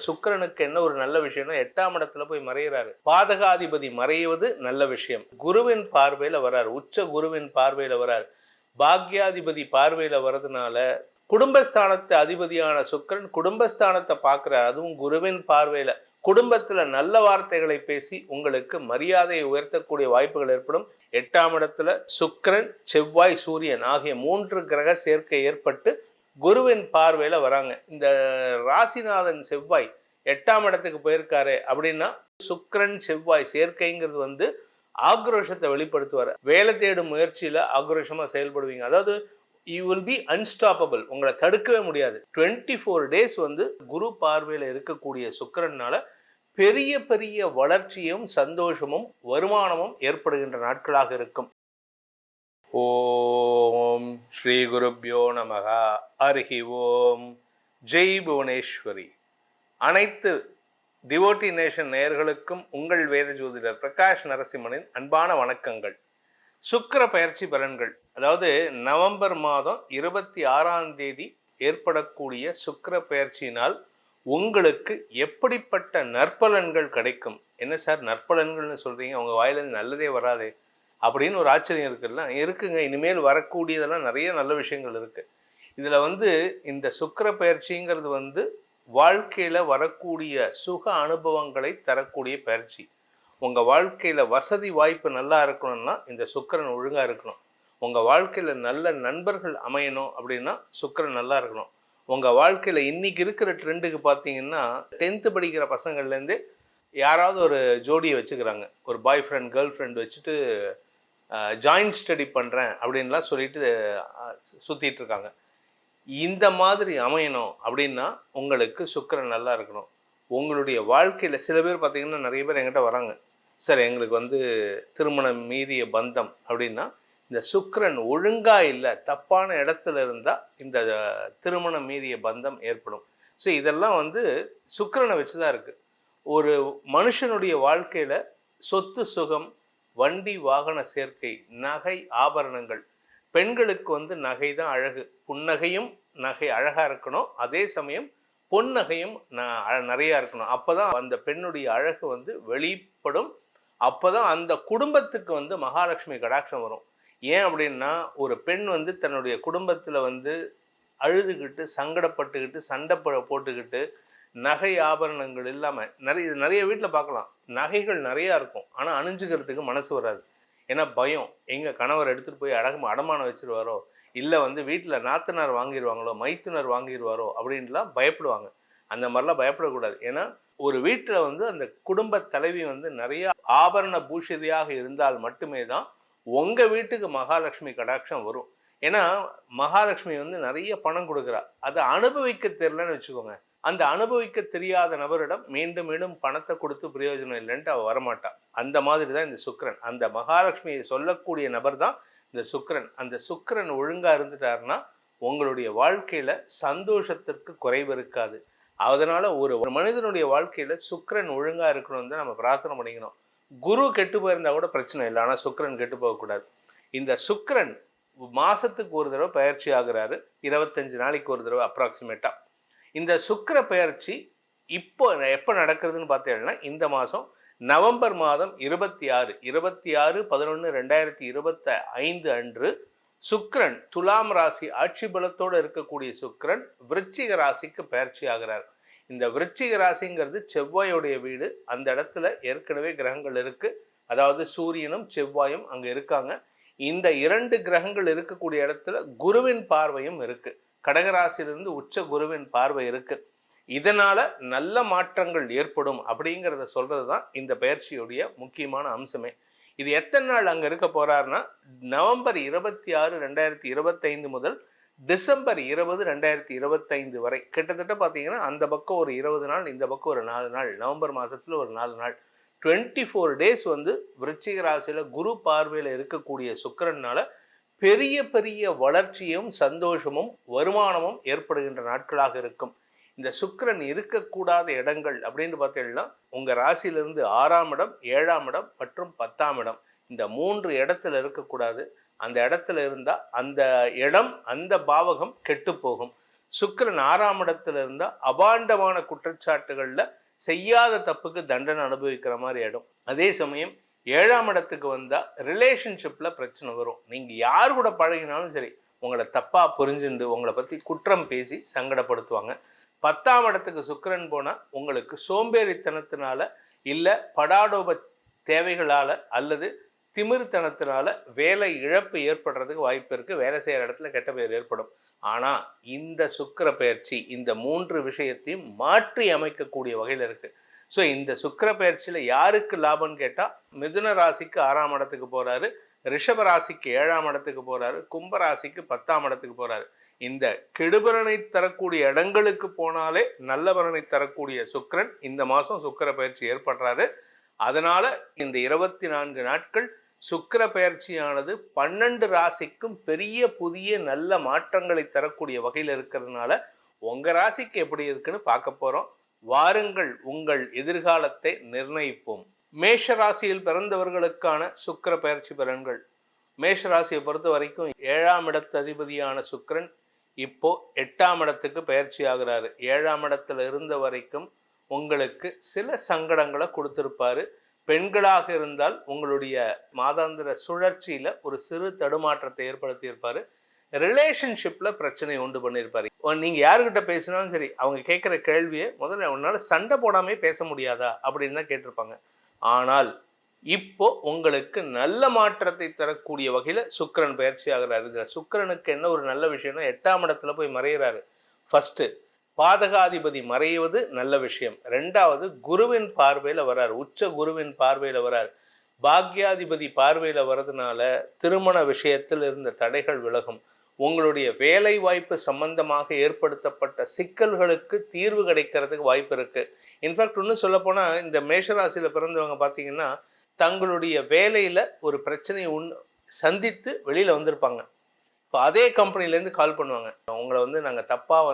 சுக்கிரனுக்கு என்ன ஒரு நல்ல விஷயம்னா 8ஆம் இடத்துல போய் மறையிறாரு. பாதகாதிபதி மறைவது நல்ல விஷயம். குருவின் பார்வையில வராரு, உச்ச குருவின் பார்வையில வராரு. பாக்யாதிபதி பார்வையில வர்றதுனால குடும்பஸ்தானத்து அதிபதியான சுக்கிரன் குடும்பஸ்தானத்தை பார்க்கிறார், அதுவும் குருவின் பார்வையில. குடும்பத்துல நல்ல வார்த்தைகளை பேசி உங்களுக்கு மரியாதையை உயர்த்தக்கூடிய வாய்ப்புகள் ஏற்படும். 8ஆம் இடத்துல சுக்கிரன், செவ்வாய், சூரியன் ஆகிய 3 கிரக சேர்க்கை ஏற்பட்டு குருவின் பார்வையில வராங்க. இந்த ராசிநாதன் செவ்வாய் 8ஆம் இடத்துக்கு போயிருக்காரு அப்படின்னா சுக்கிரன் செவ்வாய் சேர்க்கைங்கிறது வந்து ஆக்ரோஷத்தை வெளிப்படுத்துவார். வேலை தேடும் முயற்சியில ஆக்ரோஷமா செயல்படுவீங்க. அதாவது யூ வில் பி அன்ஸ்டாப்பபிள், உங்களை தடுக்கவே முடியாது. 24 டேஸ் வந்து குரு பார்வையில இருக்கக்கூடிய சுக்கிரனால பெரிய பெரிய வளர்ச்சியும் சந்தோஷமும் வருமானமும் ஏற்படுகின்ற நாட்களாக இருக்கும். ஓம் ஸ்ரீ குருப்யோ நமக. ஹரி ஓம். ஜெய் புவனேஸ்வரி. அனைத்து டிவோட்டி நேஷன் நேயர்களுக்கும் உங்கள் வேத ஜோதிடர் பிரகாஷ் நரசிம்மனின் அன்பான வணக்கங்கள். சுக்கிர பயிற்சி பலன்கள், அதாவது நவம்பர் மாதம் 26ஆம் தேதி ஏற்படக்கூடிய சுக்கிர பயிற்சியினால் உங்களுக்கு எப்படிப்பட்ட நற்பலன்கள் கிடைக்கும்? என்ன சார் நற்பலன்கள்னு சொல்றீங்க, உங்க வாயிலிருந்து நல்லதே வராதே அப்படின்னு ஒரு ஆச்சரியம் இருக்குங்க. இனிமேல் வரக்கூடியதெல்லாம் நிறைய நல்ல விஷயங்கள் இருக்கு. இதுல வந்து இந்த சுக்கிர பயிற்சிங்கிறது வந்து வாழ்க்கையில வரக்கூடிய சுக அனுபவங்களை தரக்கூடிய பயிற்சி. உங்க வாழ்க்கையில வசதி வாய்ப்பு நல்லா இருக்கணும்னா இந்த சுக்கிரன் ஒழுங்கா இருக்கணும். உங்க வாழ்க்கையில நல்ல நண்பர்கள் அமையணும் அப்படின்னா சுக்கிரன் நல்லா இருக்கணும். உங்க வாழ்க்கையில இன்னைக்கு இருக்கிற ட்ரெண்டுக்கு பார்த்தீங்கன்னா 10th படிக்கிற பசங்கள்லேருந்து யாராவது ஒரு ஜோடியை வச்சுக்கிறாங்க. ஒரு பாய் ஃப்ரெண்ட் கேர்ள் ஃப்ரெண்ட் வச்சுட்டு ஜாயின்ட் ஸ்டடி பண்ணுறேன் அப்படின்லாம் சொல்லிட்டு சுற்றிட்டு இருக்காங்க. இந்த மாதிரி அமையணும் அப்படின்னா உங்களுக்கு சுக்கிரன் நல்லா இருக்கணும். உங்களுடைய வாழ்க்கையில் சில பேர் பார்த்தீங்கன்னா நிறைய பேர் என்கிட்ட வராங்க, சார் எங்களுக்கு வந்து திருமணம் மீறிய பந்தம் அப்படின்னா இந்த சுக்கிரன் ஒழுங்கா இல்லை, தப்பான இடத்துல இருந்தால் இந்த திருமணம் மீறிய பந்தம் ஏற்படும். ஸோ இதெல்லாம் வந்து சுக்கிரனை வச்சு தான் இருக்குது. ஒரு மனுஷனுடைய வாழ்க்கையில் சொத்து சுகம், வண்டி வாகன சேர்க்கை, நகை ஆபரணங்கள். பெண்களுக்கு வந்து நகை தான் அழகு. புன்னகையும் நகை அழகாக இருக்கணும், அதே சமயம் பொன்னகையும் நிறையா இருக்கணும். அப்போ தான் அந்த பெண்ணுடைய அழகு வந்து வெளிப்படும். அப்போ தான் அந்த குடும்பத்துக்கு வந்து மகாலட்சுமி கடாட்சம் வரும். ஏன் அப்படின்னா ஒரு பெண் வந்து தன்னுடைய குடும்பத்தில் வந்து அழுதுகிட்டு சங்கடப்பட்டுக்கிட்டு சண்டை போட்டுக்கிட்டு நகை ஆபரணங்கள் இல்லாமல் நிறைய வீட்டில் பார்க்கலாம். நகைகள் நிறையா இருக்கும், ஆனால் அணிஞ்சுக்கிறதுக்கு மனசு வராது. ஏன்னா பயம், எங்கள் கணவர் எடுத்துகிட்டு போய் அடமானம் வச்சுருவாரோ, இல்லை வந்து வீட்டில் நாத்தனார் வாங்கிடுவாங்களோ, மைத்துனர் வாங்கிடுவாரோ அப்படின்லாம் பயப்படுவாங்க. அந்த மாதிரிலாம் பயப்படக்கூடாது. ஏன்னா ஒரு வீட்டில் வந்து அந்த குடும்ப தலைவி வந்து நிறைய ஆபரண பூஷிதையாக இருந்தால் மட்டுமே தான் உங்கள் வீட்டுக்கு மகாலட்சுமி கடாட்சம் வரும். ஏன்னா மகாலட்சுமி வந்து நிறைய பணம் கொடுக்குறா, அதை அனுபவிக்க தெரியலன்னு வச்சுக்கோங்க. அந்த அனுபவிக்க தெரியாத நபரிடம் மீண்டும் மீண்டும் பணத்தை கொடுத்து பிரயோஜனம் இல்லைன்ட்டு அவள் வரமாட்டா. அந்த மாதிரி தான் இந்த சுக்கிரன். அந்த மகாலட்சுமியை சொல்லக்கூடிய நபர் தான் இந்த சுக்கிரன். அந்த சுக்கிரன் ஒழுங்கா இருந்துட்டாருன்னா உங்களுடைய வாழ்க்கையில சந்தோஷத்திற்கு குறைவு இருக்காது. அதனால ஒரு மனிதனுடைய வாழ்க்கையில சுக்கிரன் ஒழுங்கா இருக்கணும்னு தான் நம்ம பிரார்த்தனை பண்ணிக்கணும். குரு கெட்டு போயிருந்தா கூட பிரச்சனை இல்லை, ஆனால் சுக்கிரன் கெட்டு போகக்கூடாது. இந்த சுக்கிரன் மாசத்துக்கு ஒரு தடவை பயிற்சி ஆகுறாரு, 25 நாளைக்கு ஒரு தடவை அப்ராக்சிமேட்டா. இந்த சுக்கிர பயிற்சி இப்போ எப்போ நடக்கிறதுன்னு பார்த்தீங்கன்னா இந்த மாதம் நவம்பர் மாதம் 26/11/2025 அன்று சுக்கிரன் துலாம் ராசி ஆட்சி பலத்தோடு இருக்கக்கூடிய சுக்கிரன் விருச்சிக ராசிக்கு பயிற்சி ஆகிறார். இந்த விருச்சிக ராசிங்கிறது செவ்வாயோடைய வீடு. அந்த இடத்துல ஏற்கனவே கிரகங்கள் இருக்கு, அதாவது சூரியனும் செவ்வாயும் அங்கே இருக்காங்க. இந்த 2 கிரகங்கள் இருக்கக்கூடிய இடத்துல குருவின் பார்வையும் இருக்கு. கடகராசியிலிருந்து உச்ச குருவின் பார்வை இருக்கு. இதனால நல்ல மாற்றங்கள் ஏற்படும் அப்படிங்கிறத சொல்றது தான் இந்த பயிற்சியுடைய முக்கியமான அம்சமே. இது எத்தனை நாள் அங்க இருக்க போறாருன்னா நவம்பர் 26, 2025 முதல் டிசம்பர் 20, 2025 வரை. கிட்டத்தட்ட பார்த்தீங்கன்னா அந்த பக்கம் ஒரு 20 நாள், இந்த பக்கம் ஒரு 4 நாள், நவம்பர் மாசத்துல ஒரு 4 நாள், 24 டேஸ் வந்து விருச்சிக ராசியில குரு பார்வையில இருக்கக்கூடிய சுக்கிரனால பெரிய பெரிய வளர்ச்சியும் சந்தோஷமும் வருமானமும் ஏற்படுகின்ற நாட்களாக இருக்கும். இந்த சுக்கிரன் இருக்கக்கூடாத இடங்கள் அப்படின்னு பார்த்தீங்கன்னா உங்க ராசியிலிருந்து 6ஆம் இடம், 7ஆம் இடம் மற்றும் 10ஆம் இடம், இந்த 3 இடத்துல இருக்கக்கூடாது. அந்த இடத்துல இருந்தால் அந்த இடம், அந்த பாவகம் கெட்டு போகும். சுக்கிரன் 6ஆம் இடத்துல இருந்தா அபாண்டமான குற்றச்சாட்டுகள்ல செய்யாத தப்புக்கு தண்டனை அனுபவிக்கிற மாதிரி ஆயிடும். அதே சமயம் 7ஆம் இடத்துக்கு வந்தா ரிலேஷன்ஷிப்ல பிரச்சனை வரும். நீங்க யார் கூட பழகினாலும் சரி, உங்களை தப்பா புரிஞ்சுண்டு உங்களை பத்தி குற்றம் பேசி சங்கடப்படுத்துவாங்க. 10ஆம் இடத்துக்கு சுக்கிரன் போனா உங்களுக்கு சோம்பேறித்தனத்தினால இல்ல படாடோப தேவைகளால அல்லது திமிர்த்தனத்தினால வேலை இழப்பு ஏற்படுறதுக்கு வாய்ப்பு இருக்கு. வேலை செய்யற இடத்துல கெட்ட பேர் ஏற்படும். ஆனா இந்த சுக்கிர பெயர்ச்சி இந்த 3 விஷயத்தையும் மாற்றி அமைக்கக்கூடிய வகையில் இருக்கு. ஸோ இந்த சுக்கிர பெயர்ச்சியில யாருக்கு லாபம்னு கேட்டா, மிதுன ராசிக்கு 6ஆம் இடத்துக்கு போறாரு, ரிஷப ராசிக்கு 7ஆம் இடத்துக்கு போறாரு, கும்ப ராசிக்கு 10ஆம் இடத்துக்கு போறாரு. இந்த கெடுபலனை தரக்கூடிய இடங்களுக்கு போனாலே நல்ல பலனை தரக்கூடிய சுக்கிரன் இந்த மாசம் சுக்கிர பெயர்ச்சி ஏற்படுறாரு. அதனால இந்த 24 நாட்கள் சுக்கிர பெயர்ச்சியானது 12 ராசிக்கும் பெரிய புதிய நல்ல மாற்றங்களை தரக்கூடிய வகையில் இருக்கிறதுனால உங்க ராசிக்கு எப்படி இருக்குன்னு பார்க்க போறோம். வாருங்கள் உங்கள் எதிர்காலத்தை நிர்ணயிப்போம். மேஷ ராசியில் பிறந்தவர்களுக்கான சுக்கிர பெயர்ச்சி பலன்கள். மேஷ ராசியை பொறுத்த வரைக்கும் 7ஆம் இடத்து அதிபதியான சுக்கிரன் இப்போ 8ஆம் இடத்துக்கு பெயர்ச்சி ஆகிறாரு. 7ஆம் இடத்துல இருந்த வரைக்கும் உங்களுக்கு சில சங்கடங்களை கொடுத்திருப்பாரு. பெண்களாக இருந்தால் உங்களுடைய மாதாந்திர சுழற்சியில ஒரு சிறு தடுமாற்றத்தை ஏற்படுத்தி இருப்பாரு. ரிலேஷன்ஷிப்ல பிரச்சனை உண்டு பண்ணியிருப்பாரு. நீங்க யாருக்கிட்ட பேசினாலும் சரி, அவங்க கேட்கிற கேள்வியை முதல்ல உன்னால சண்டை போடாமே பேச முடியாதா அப்படின்னு தான் கேட்டிருப்பாங்க. ஆனால் இப்போ உங்களுக்கு நல்ல மாற்றத்தை தரக்கூடிய வகையில சுக்கிரன் பயிற்சி ஆகிறாரு. இதுல சுக்கிரனுக்கு என்ன ஒரு நல்ல விஷயம்னா 8ஆம் இடத்துல போய் மறைகிறாரு. ஃபர்ஸ்ட் பாதகாதிபதி மறைவது நல்ல விஷயம். 2வது குருவின் பார்வையில வராரு, உச்ச குருவின் பார்வையில வராரு. பாக்யாதிபதி பார்வையில வர்றதுனால திருமண விஷயத்தில் இருந்த தடைகள் விலகும். உங்களுடைய வேலை வாய்ப்பு சம்பந்தமாக ஏற்படுத்தப்பட்ட சிக்கல்களுக்கு தீர்வு கிடைக்கிறதுக்கு வாய்ப்பு இருக்கு. இன்ஃபேக்ட் இன்னும் சொல்ல போனா இந்த மேஷராசியில பிறந்தவங்க பார்த்தீங்கன்னா தங்களுடைய வேலையில ஒரு பிரச்சனையை சந்தித்து வெளியில வந்திருப்பாங்க. இப்போ அதே கம்பெனிலேருந்து கால் பண்ணுவாங்க, உங்களை நாங்கள் தப்பாக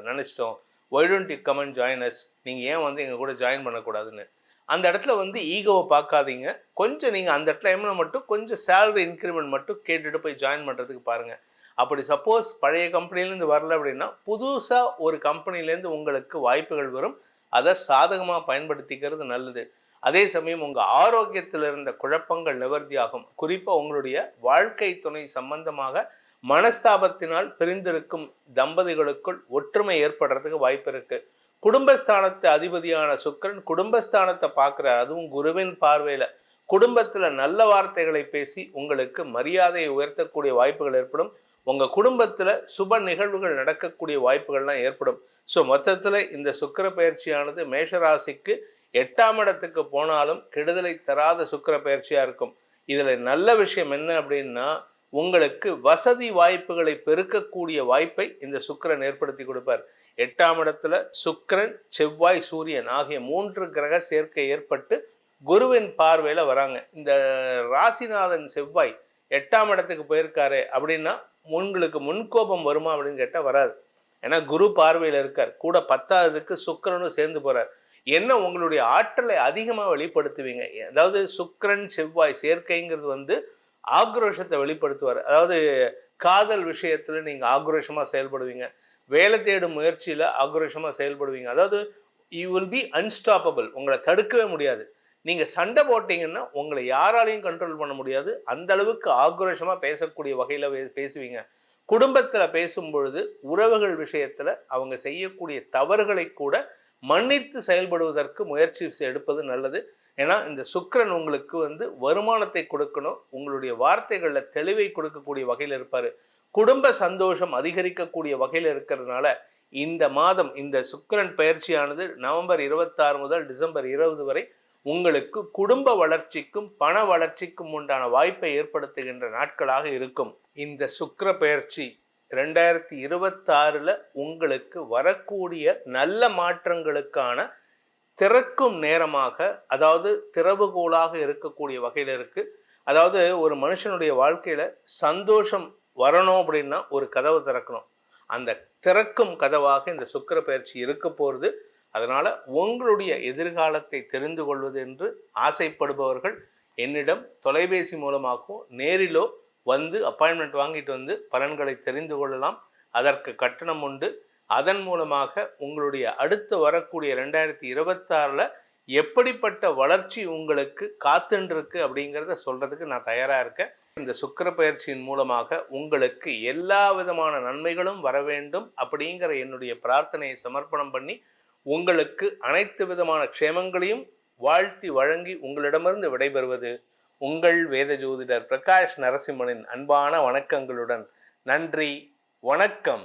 நினச்சிட்டோம், why don't you come and join us, நீங்கள் ஏன் எங்கள் கூட ஜாயின் பண்ணக்கூடாதுன்னு. அந்த இடத்துல ஈகோவை பார்க்காதீங்க. கொஞ்சம் நீங்கள் அந்த டைமில் மட்டும் கொஞ்சம் சேலரி இன்க்ரிமெண்ட் மட்டும் கேட்டுட்டு போய் ஜாயின் பண்ணுறதுக்கு பாருங்கள். அப்படி சப்போஸ் பழைய கம்பெனிலேருந்து வரல அப்படின்னா புதுசாக ஒரு கம்பெனிலேருந்து உங்களுக்கு வாய்ப்புகள் வரும். அதை சாதகமாக பயன்படுத்திக்கிறது நல்லது. அதே சமயம் உங்கள் ஆரோக்கியத்தில் இருந்த குழப்பங்கள் நிவர்த்தியாகும். குறிப்பாக உங்களுடைய வாழ்க்கை துணை சம்பந்தமாக மனஸ்தாபத்தினால் பிரிந்திருக்கும் தம்பதிகளுக்குள் ஒற்றுமை ஏற்படுறதுக்கு வாய்ப்பு இருக்கு. குடும்பஸ்தானத்து அதிபதியான சுக்கிரன் குடும்பஸ்தானத்தை பார்க்கிறார், அதுவும் குருவின் பார்வையில. குடும்பத்துல நல்ல வார்த்தைகளை பேசி உங்களுக்கு மரியாதையை உயர்த்தக்கூடிய வாய்ப்புகள் ஏற்படும். உங்க குடும்பத்துல சுப நிகழ்வுகள் நடக்கக்கூடிய வாய்ப்புகள்லாம் ஏற்படும். ஸோ மொத்தத்துல இந்த சுக்கிர பயிற்சியானது மேஷராசிக்கு 8ஆம் இடத்துக்கு போனாலும் கெடுதலை தராத சுக்கிர பயிற்சியா இருக்கும். இதுல நல்ல விஷயம் என்ன அப்படின்னா, உங்களுக்கு வசதி வாய்ப்புகளை பெருக்கக்கூடிய வாய்ப்பை இந்த சுக்கிரன் ஏற்படுத்தி கொடுப்பார். 8ஆம் இடத்துல சுக்கிரன், செவ்வாய், சூரியன் ஆகிய 3 கிரக சேர்க்கை ஏற்பட்டு குருவின் பார்வையில வராங்க. இந்த ராசிநாதன் செவ்வாய் 8ஆம் இடத்துக்கு போயிருக்காரு அப்படின்னா உங்களுக்கு முன்கோபம் வருமா அப்படின்னு கேட்டால் வராது. ஏன்னா குரு பார்வையில் இருக்கார். கூட 10ஆவதுக்கு சுக்கிரனும் சேர்ந்து போறார். என்ன உங்களுடைய ஆற்றலை அதிகமாக வெளிப்படுத்துவீங்க. அதாவது சுக்கிரன் செவ்வாய் சேர்க்கைங்கிறது ஆக்ரோஷத்தை வெளிப்படுத்துவார். அதாவது காதல் விஷயத்துல நீங்க ஆக்ரோஷமா செயல்படுவீங்க, வேலை தேடும் முயற்சியில ஆக்ரோஷமா செயல்படுவீங்க. அதாவது யூ வில் பி அன்ஸ்டாப்பபிள், உங்களை தடுக்கவே முடியாது. நீங்க சண்டை போட்டீங்கன்னா உங்களை யாராலையும் கண்ட்ரோல் பண்ண முடியாது. அந்த அளவுக்கு ஆக்ரோஷமா பேசக்கூடிய வகையில பேசுவீங்க. குடும்பத்துல பேசும் பொழுது உறவுகள் விஷயத்துல அவங்க செய்யக்கூடிய தவறுகளை கூட மன்னித்து செயல்படுவதற்கு முயற்சி எடுப்பது நல்லது. ஏன்னா இந்த சுக்கிரன் உங்களுக்கு வருமானத்தை கொடுக்கணும், உங்களுடைய வார்த்தைகளில் தெளிவை கொடுக்கக்கூடிய வகையில் இருப்பார். குடும்ப சந்தோஷம் அதிகரிக்கக்கூடிய வகையில் இருக்கிறதுனால இந்த மாதம் இந்த சுக்கிரன் பயிற்சியானது நவம்பர் 26 முதல் டிசம்பர் 20 வரை உங்களுக்கு குடும்ப வளர்ச்சிக்கும் பண வளர்ச்சிக்கும் உண்டான வாய்ப்பை ஏற்படுத்துகின்ற நாட்களாக இருக்கும். இந்த சுக்கிர பயிற்சி 2026ல் உங்களுக்கு வரக்கூடிய நல்ல மாற்றங்களுக்கான திறக்கும் நேரமாக, அதாவது திறவுகோலாக இருக்கக்கூடிய வகையில் இருக்கு. அதாவது ஒரு மனுஷனுடைய வாழ்க்கையில சந்தோஷம் வரணும் அப்படின்னா ஒரு கதவு திறக்கணும். அந்த திறக்கும் கதவாக இந்த சுக்கிர பயிற்சி இருக்க போகிறது. அதனால உங்களுடைய எதிர்காலத்தை தெரிந்து கொள்வது என்று ஆசைப்படுபவர்கள் என்னிடம் தொலைபேசி மூலமாகவும் நேரிலோ அப்பாயின்மெண்ட் வாங்கிட்டு பலன்களை தெரிந்து கொள்ளலாம். அதற்கு கட்டணம் உண்டு. அதன் மூலமாக உங்களுடைய அடுத்து வரக்கூடிய 2026ல் எப்படிப்பட்ட வளர்ச்சி உங்களுக்கு காத்துருக்கு அப்படிங்கிறத சொல்றதுக்கு நான் தயாரா இருக்கேன். இந்த சுக்கிர பயிற்சியின் மூலமாக உங்களுக்கு எல்லா விதமான நன்மைகளும் வர வேண்டும் அப்படிங்கிற என்னுடைய பிரார்த்தனையை சமர்ப்பணம் பண்ணி உங்களுக்கு அனைத்து விதமான க்ஷேமங்களையும் வாழ்த்தி வழங்கி உங்களிடமிருந்து விடைபெறுவது உங்கள் வேத ஜோதிடர் பிரகாஷ் நரசிம்மனின் அன்பான வணக்கங்களுடன். நன்றி, வணக்கம்.